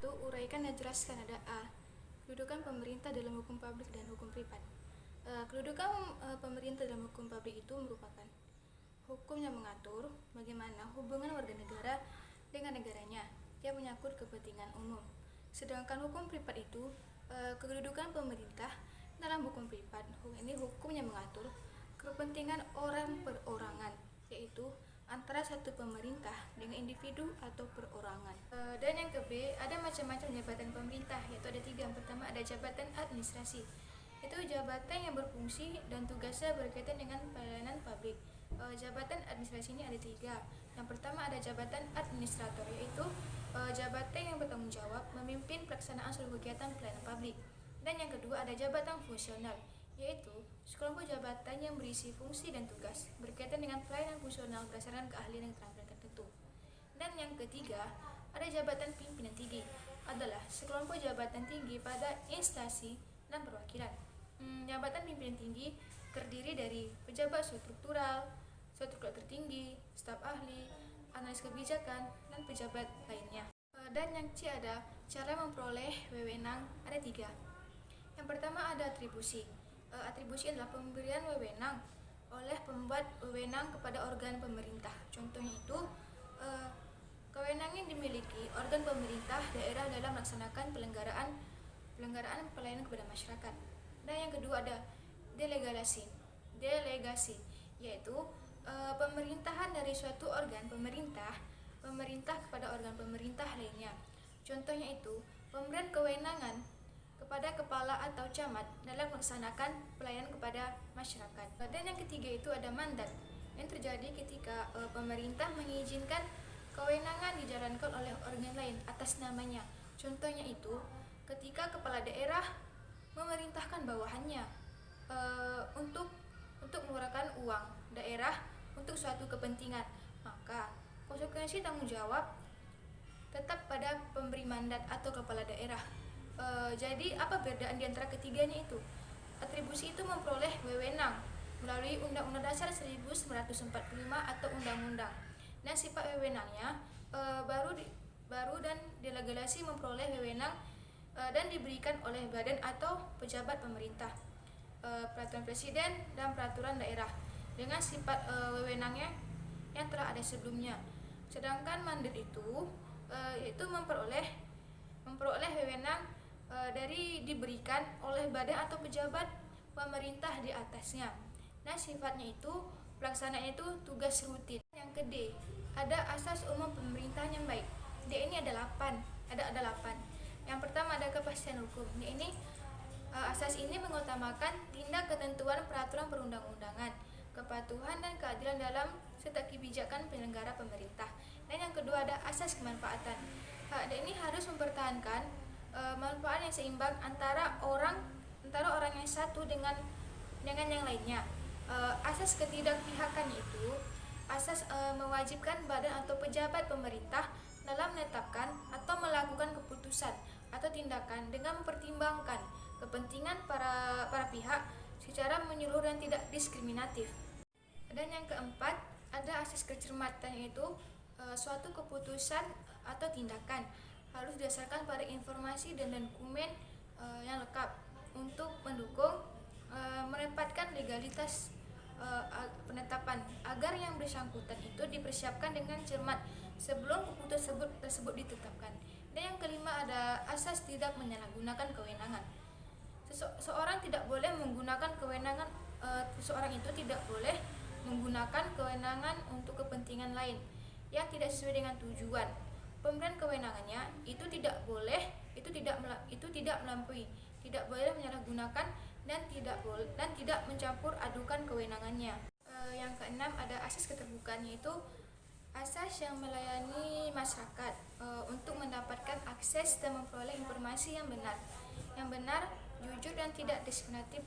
itu uraikan dan jelaskan. Ada A. Kedudukan pemerintah dalam hukum publik dan hukum privat. Kedudukan pemerintah dalam hukum publik itu merupakan hukum yang mengatur bagaimana hubungan warga negara dengan negaranya yang menyangkut kepentingan umum. Sedangkan hukum privat itu kedudukan pemerintah dalam hukum privat. Ini hukum yang mengatur kepentingan orang perorangan, yaitu antara satu pemerintah dengan individu atau perorangan. Dan yang ke B, ada macam-macam jabatan pemerintah, yaitu ada 3. Yang pertama ada jabatan administrasi, itu jabatan yang berfungsi dan tugasnya berkaitan dengan pelayanan publik. Jabatan administrasi ini ada 3. Yang pertama ada jabatan administrator, yaitu jabatan yang bertanggung jawab memimpin pelaksanaan seluruh kegiatan pelayanan publik. Dan yang kedua ada jabatan fungsional, yaitu sekelompok jabatan yang berisi fungsi dan tugas berkaitan dengan pelayanan fungsional berdasarkan keahlian dan keterampilan tertentu. Dan yang ketiga ada jabatan pimpinan tinggi, adalah sekelompok jabatan tinggi pada instansi dan perwakilan. Jabatan pimpinan tinggi terdiri dari pejabat struktural tertinggi, staf ahli, analis kebijakan, dan pejabat lainnya. Dan yang C ada cara memperoleh wewenang, ada 3. Yang pertama ada atribusi. Atribusi adalah pemberian wewenang oleh pembuat wewenang kepada organ pemerintah. Contohnya itu kewenangan yang dimiliki organ pemerintah daerah dalam melaksanakan penyelenggaraan pelayanan kepada masyarakat. Dan yang kedua ada delegasi, yaitu pemerintahan dari suatu organ pemerintah kepada organ pemerintah lainnya. Contohnya itu pemberian kewenangan kepada kepala atau camat dalam melaksanakan pelayanan kepada masyarakat. Dan yang ketiga itu ada mandat, yang terjadi ketika pemerintah mengizinkan kewenangan dijalankan oleh organ lain atas namanya. Contohnya itu ketika kepala daerah memerintahkan bawahannya untuk mengeluarkan uang daerah untuk suatu kepentingan, maka konsekuensi tanggung jawab tetap pada pemberi mandat atau kepala daerah. Jadi apa perbedaan di antara ketiganya itu? Atribusi itu memperoleh wewenang melalui Undang-Undang Dasar 1945 atau undang-undang. Dan sifat wewenangnya baru dan delegasi memperoleh wewenang dan diberikan oleh badan atau pejabat pemerintah, peraturan presiden dan peraturan daerah dengan sifat wewenangnya yang telah ada sebelumnya. Sedangkan mandat itu memperoleh wewenang dari diberikan oleh badan atau pejabat pemerintah di atasnya. Nah, sifatnya itu pelaksanaannya itu tugas rutin. Yang ke D, ada asas umum pemerintahan yang baik. D ini ada 8. Yang pertama ada kepastian hukum. Ini asas ini mengutamakan tindak ketentuan peraturan perundang-undangan, kepatuhan dan keadilan dalam serta kebijakan penyelenggara pemerintah. Dan yang kedua ada asas kemanfaatan. Ini harus mempertahankan manfaat yang seimbang antara orang yang satu dengan yang lainnya. Asas ketidakpihakan itu asas mewajibkan badan atau pejabat pemerintah dalam menetapkan atau melakukan keputusan atau tindakan dengan mempertimbangkan kepentingan para pihak secara menyeluruh dan tidak diskriminatif. Dan yang keempat ada asas kecermatan, yaitu suatu keputusan atau tindakan harus didasarkan pada informasi dan dokumen yang lengkap untuk mendukung menempatkan legalitas penetapan agar yang bersangkutan itu dipersiapkan dengan cermat sebelum keputusan tersebut ditetapkan. Dan yang kelima ada asas tidak menyalahgunakan kewenangan. Seseorang tidak boleh menggunakan kewenangan seseorang itu tidak boleh menggunakan kewenangan untuk kepentingan lain yang tidak sesuai dengan tujuan. Pemberian kewenangannya itu tidak melampaui, tidak boleh menyalahgunakan dan tidak mencampur adukan kewenangannya. Yang keenam ada asas keterbukaan, yaitu asas yang melayani masyarakat untuk mendapatkan akses dan memperoleh informasi yang benar, jujur dan tidak diskriminatif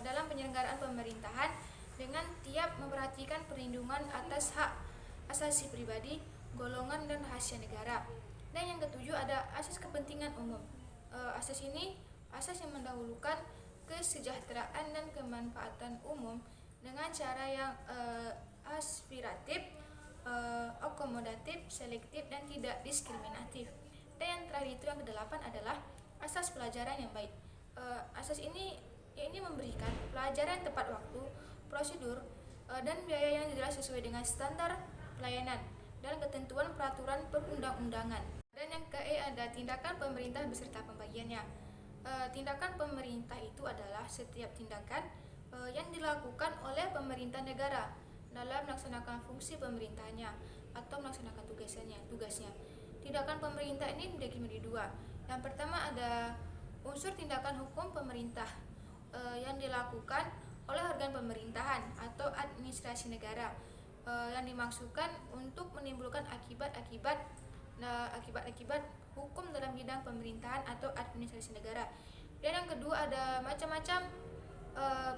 dalam penyelenggaraan pemerintahan dengan tiap memperhatikan perlindungan atas hak asasi pribadi, golongan dan rahasia negara. Dan yang ketujuh ada asas kepentingan umum. Asas ini asas yang mendahulukan kesejahteraan dan kemanfaatan umum dengan cara yang aspiratif, akomodatif, selektif dan tidak diskriminatif. Dan yang terakhir itu yang kedelapan adalah asas pelajaran yang baik. Asas ini memberikan pelajaran yang tepat waktu, prosedur, dan biaya yang jelas sesuai dengan standar pelayanan dan ketentuan peraturan perundang-undangan. Dan yang ke-E ada tindakan pemerintah beserta pembagiannya. Tindakan pemerintah itu adalah setiap tindakan yang dilakukan oleh pemerintah negara dalam melaksanakan fungsi pemerintahannya atau melaksanakan tugasnya. Tindakan pemerintah ini dibagi menjadi dua. Yang pertama ada unsur tindakan hukum pemerintah yang dilakukan oleh organ pemerintahan atau administrasi negara yang dimaksudkan untuk menimbulkan akibat-akibat hukum dalam bidang pemerintahan atau administrasi negara. Dan yang kedua ada macam-macam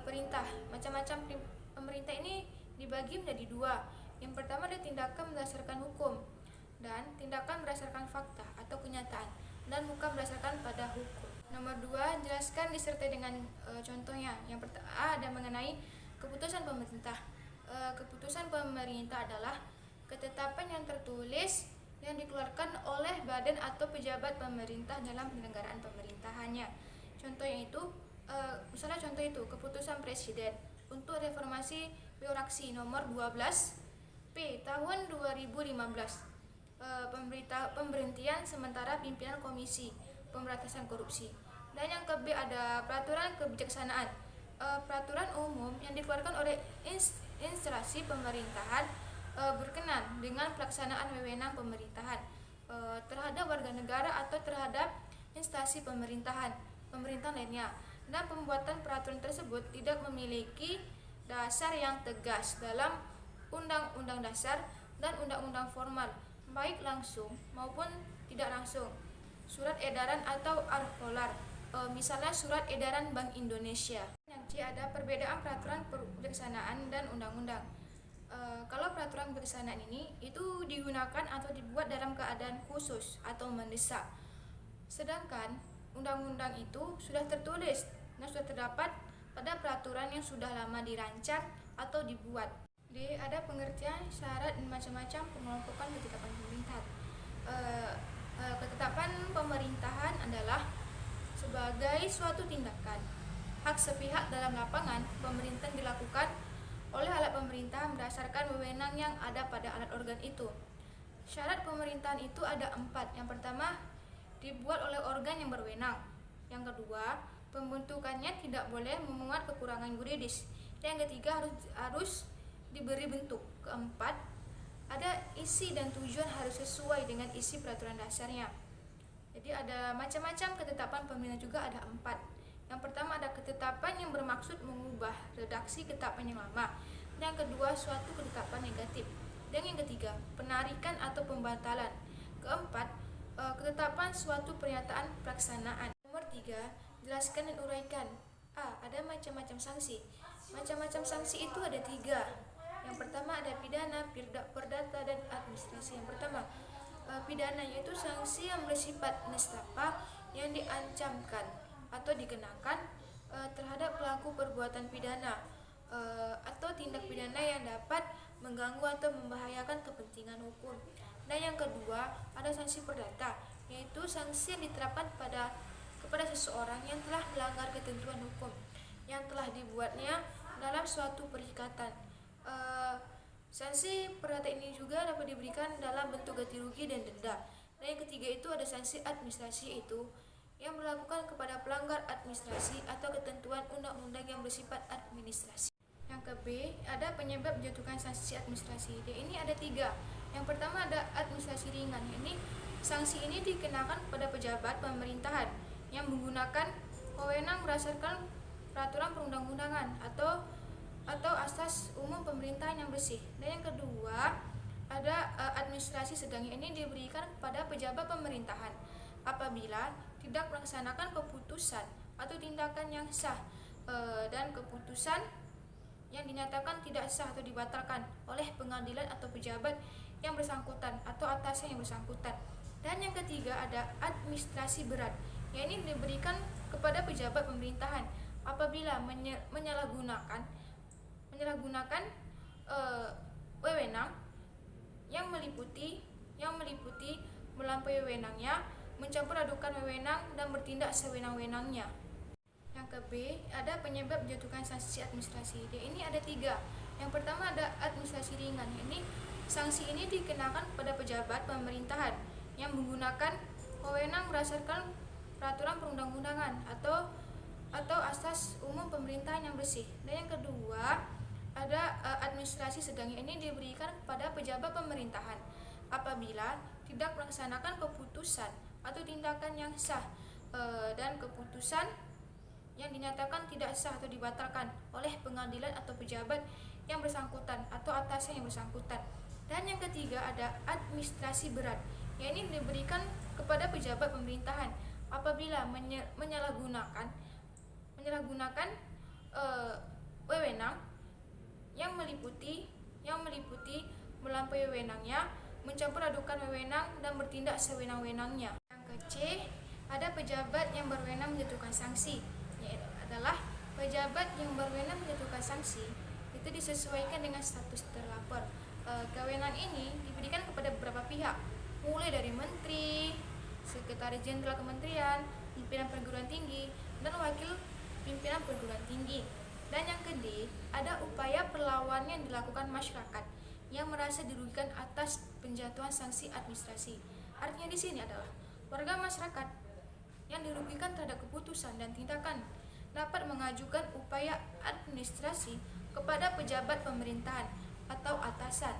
perintah. Macam-macam pemerintah ini dibagi menjadi dua. Yang pertama ada tindakan berdasarkan hukum dan tindakan berdasarkan fakta atau kenyataan, dan bukan berdasarkan pada hukum. Nomor 2, jelaskan disertai dengan contohnya. Yang pertama ada mengenai keputusan pemerintah. Keputusan pemerintah adalah ketetapan yang tertulis yang dikeluarkan oleh badan atau pejabat pemerintah dalam penyelenggaraan pemerintahannya. Contohnya itu, misalnya contoh itu keputusan presiden untuk reformasi birokrasi nomor 12 P tahun 2015, pemberhentian sementara pimpinan Komisi Pemberantasan Korupsi. Dan yang ke-B ada peraturan kebijaksanaan, peraturan umum yang dikeluarkan oleh instansi pemerintahan berkenan dengan pelaksanaan wewenang pemerintahan terhadap warga negara atau terhadap instansi pemerintahan lainnya. Dan pembuatan peraturan tersebut tidak memiliki dasar yang tegas dalam Undang-Undang Dasar dan Undang-Undang formal, baik langsung maupun tidak langsung, surat edaran atau arkolar, misalnya surat edaran Bank Indonesia. Yang C ada perbedaan peraturan kebijaksanaan dan undang-undang. Kalau peraturan kebijaksanaan ini itu digunakan atau dibuat dalam keadaan khusus atau mendesak, sedangkan undang-undang itu sudah tertulis dan sudah terdapat pada peraturan yang sudah lama dirancang atau dibuat. D ada pengertian, syarat, dan macam-macam pengelompokan ketetapan pemerintahan. Ketetapan pemerintahan adalah sebagai suatu tindakan hak sepihak dalam lapangan pemerintahan dilakukan oleh alat pemerintahan berdasarkan wewenang yang ada pada alat organ itu. Syarat pemerintahan itu ada 4. Yang pertama, dibuat oleh organ yang berwenang. Yang kedua, pembentukannya tidak boleh memuat kekurangan yuridis. Dan yang ketiga, harus diberi bentuk. Keempat, ada isi dan tujuan harus sesuai dengan isi peraturan dasarnya. Jadi ada macam-macam ketetapan pemerintah juga ada 4. Yang pertama ada ketetapan yang bermaksud mengubah redaksi ketetapan yang lama. Yang kedua, suatu ketetapan negatif. Dan yang ketiga, penarikan atau pembatalan. Keempat, ketetapan suatu pernyataan pelaksanaan. Nomor 3, jelaskan dan uraikan. A. Ada macam-macam sanksi. Macam-macam sanksi itu ada 3. Yang pertama ada pidana, perdata, dan administrasi. Yang pertama, pidana yaitu sanksi yang bersifat nestapa yang diancamkan atau dikenakan terhadap pelaku perbuatan pidana atau tindak pidana yang dapat mengganggu atau membahayakan kepentingan hukum. Dan yang kedua ada sanksi perdata, yaitu sanksi yang diterapkan kepada seseorang yang telah melanggar ketentuan hukum yang telah dibuatnya dalam suatu perikatan. Sanksi perdata ini juga dapat diberikan dalam bentuk ganti rugi dan denda. Dan yang ketiga itu ada sanksi administrasi, itu yang berlakukan kepada pelanggar administrasi atau ketentuan undang-undang yang bersifat administrasi. Yang ke B ada penyebab menjatuhkan sanksi administrasi. Dan ini ada 3. Yang pertama ada administrasi ringan. Ini sanksi ini dikenakan pada pejabat pemerintahan yang menggunakan wewenang berdasarkan peraturan perundang-undangan atau asas umum pemerintahan yang bersih. Dan yang kedua ada administrasi sedang. Ini diberikan kepada pejabat pemerintahan apabila tidak melaksanakan keputusan atau tindakan yang sah dan keputusan yang dinyatakan tidak sah atau dibatalkan oleh pengadilan atau pejabat yang bersangkutan atau atasan yang bersangkutan. Dan yang ketiga ada administrasi berat, yang ini diberikan kepada pejabat pemerintahan apabila menyalahgunakan wewenang yang meliputi melampaui wewenangnya mencampur adukan wewenang dan bertindak sewenang-wenangnya. Yang ke B, ada penyebab menjatuhkan sanksi administrasi. Ini ada 3. Yang pertama ada administrasi ringan. Sanksi ini dikenakan pada pejabat pemerintahan yang menggunakan wewenang berdasarkan peraturan perundang-undangan atau asas umum pemerintahan yang bersih. Dan yang kedua ada administrasi sedang. Ini diberikan kepada pejabat pemerintahan apabila tidak melaksanakan keputusan atau tindakan yang sah dan keputusan yang dinyatakan tidak sah atau dibatalkan oleh pengadilan atau pejabat yang bersangkutan atau atasan yang bersangkutan. Dan yang ketiga ada administrasi berat. Ini diberikan kepada pejabat pemerintahan apabila menyalahgunakan wewenang yang meliputi melampaui wewenangnya, mencampur adukan wewenang dan bertindak sewenang-wenangnya. Yang ke C, ada pejabat yang berwenang menjatuhkan sanksi. Yaitu adalah pejabat yang berwenang menjatuhkan sanksi itu disesuaikan dengan status terlapor. Kewenangan ini diberikan kepada beberapa pihak, mulai dari menteri, sekretaris jenderal kementerian, pimpinan perguruan tinggi, dan wakil pimpinan perguruan tinggi. Dan yang kedua, ada upaya perlawanan yang dilakukan masyarakat yang merasa dirugikan atas penjatuhan sanksi administrasi. Artinya di sini adalah warga masyarakat yang dirugikan terhadap keputusan dan tindakan dapat mengajukan upaya administrasi kepada pejabat pemerintahan atau atasan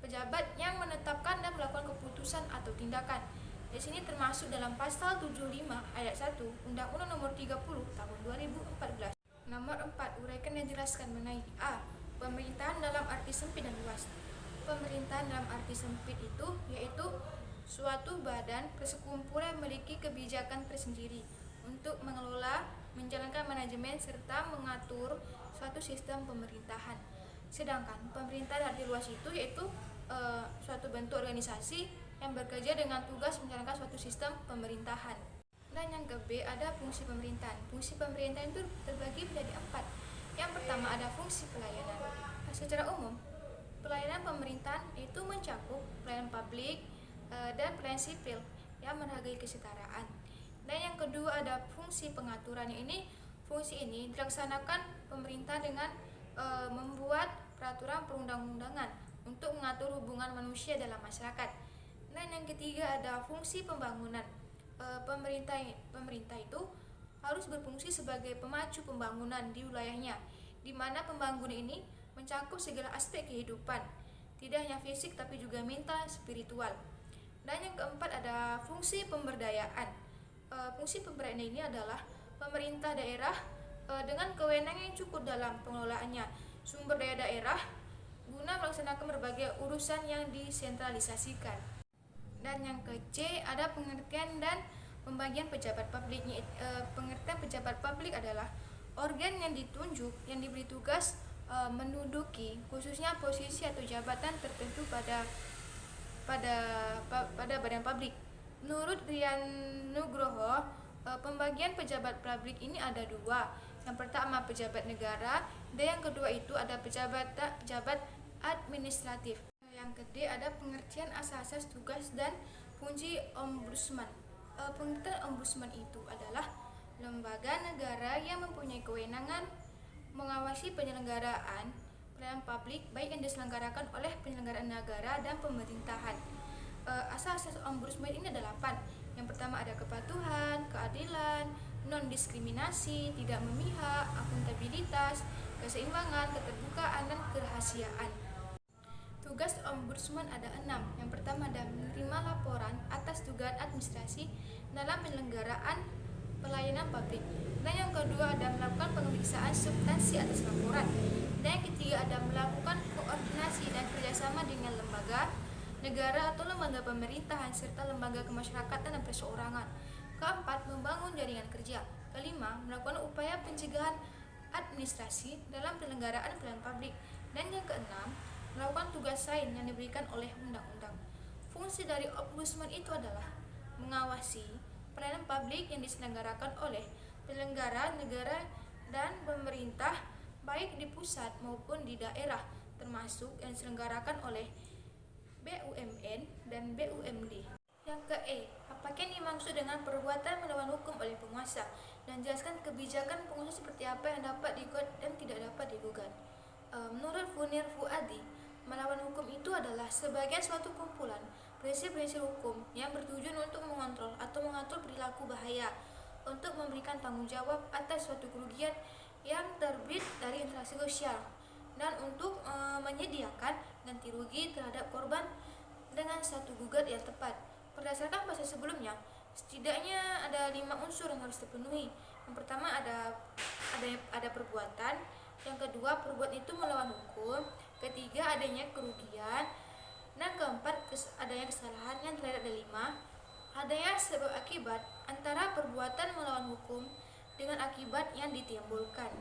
pejabat yang menetapkan dan melakukan keputusan atau tindakan. Di sini termasuk dalam pasal 75 ayat 1 Undang-Undang Nomor 30 Tahun 2014. Nomor 4, uraikan dan jelaskan mengenai A. Pemerintahan dalam arti sempit dan luas. Pemerintahan dalam arti sempit itu yaitu suatu badan persekumpulan yang memiliki kebijakan tersendiri untuk mengelola, menjalankan manajemen serta mengatur suatu sistem pemerintahan. Sedangkan pemerintah dari luas itu yaitu suatu bentuk organisasi yang bekerja dengan tugas menjalankan suatu sistem pemerintahan. Dan yang ke B, ada fungsi pemerintahan. Fungsi pemerintahan itu terbagi menjadi 4. Yang pertama ada fungsi pelayanan. Secara umum, pelayanan pemerintahan itu mencakup pelayanan publik dan pelayanan sipil yang menghargai kesetaraan. Dan yang kedua ada fungsi pengaturan. Fungsi ini dilaksanakan pemerintah dengan membuat peraturan perundang-undangan untuk mengatur hubungan manusia dalam masyarakat. Dan yang ketiga ada fungsi pembangunan. Pemerintah itu harus berfungsi sebagai pemacu pembangunan di wilayahnya, di mana pembangunan ini mencakup segala aspek kehidupan, tidak hanya fisik tapi juga mental, spiritual. Dan yang keempat ada fungsi pemberdayaan. Fungsi pemberdayaan ini adalah pemerintah daerah dengan kewenangan yang cukup dalam pengelolaannya sumber daya daerah guna melaksanakan berbagai urusan yang disentralisasikan. Dan yang ke C ada pengertian dan pembagian pejabat publik. Pengertian pejabat publik adalah organ yang ditunjuk yang diberi tugas menduduki khususnya posisi atau jabatan tertentu pada badan publik. Menurut Rian Nugroho, pembagian pejabat publik ini ada 2. Yang pertama pejabat negara dan yang kedua itu ada pejabat administratif. Yang kedua ada pengertian asas-asas tugas dan fungsi ombudsman. Pengertian ombudsman itu adalah lembaga negara yang mempunyai kewenangan mengawasi penyelenggaraan pelayanan publik baik yang diselenggarakan oleh penyelenggara negara dan pemerintahan. Asas-asas ombudsman ini ada 8. Yang pertama ada kepatuhan, keadilan, non-diskriminasi, tidak memihak, akuntabilitas, keseimbangan, keterbukaan, dan kerahasiaan. Tugas ombudsman ada 6. Yang pertama ada menerima laporan atas dugaan administrasi dalam penyelenggaraan pelayanan publik. Dan yang kedua ada melakukan pemeriksaan substansi atas laporan. Dan yang ketiga ada melakukan koordinasi dan kerjasama dengan lembaga negara atau lembaga pemerintahan serta lembaga kemasyarakatan dan perseorangan. Keempat, membangun jaringan kerja. Kelima, melakukan upaya pencegahan administrasi dalam penyelenggaraan pelayanan publik. Dan yang keenam, melakukan tugas lain yang diberikan oleh undang-undang. Fungsi dari ombudsman itu adalah mengawasi pelayanan publik yang diselenggarakan oleh penyelenggara negara dan pemerintah baik di pusat maupun di daerah, termasuk yang diselenggarakan oleh BUMN dan BUMD. Yang ke E, apa Apa yang dimaksud dengan perbuatan melawan hukum oleh penguasa, dan jelaskan kebijakan penguasa seperti apa yang dapat digugat dan tidak dapat digugat. Menurut Munir Fuadi, melawan hukum itu adalah sebagai suatu kumpulan prinsip-prinsip hukum yang bertujuan untuk mengontrol atau mengatur perilaku bahaya, untuk memberikan tanggung jawab atas suatu kerugian yang terbit dari interaksi sosial, dan untuk menyediakan ganti rugi terhadap korban dengan satu gugat yang tepat. Berdasarkan bahasa sebelumnya, setidaknya ada 5 unsur yang harus terpenuhi. Yang pertama ada perbuatan, yang kedua perbuatan itu melawan hukum, ketiga adanya kerugian, dan keempat adanya kesalahan. Yang terakhir ada 5, adanya sebab akibat antara perbuatan melawan hukum dengan akibat yang ditimbulkan.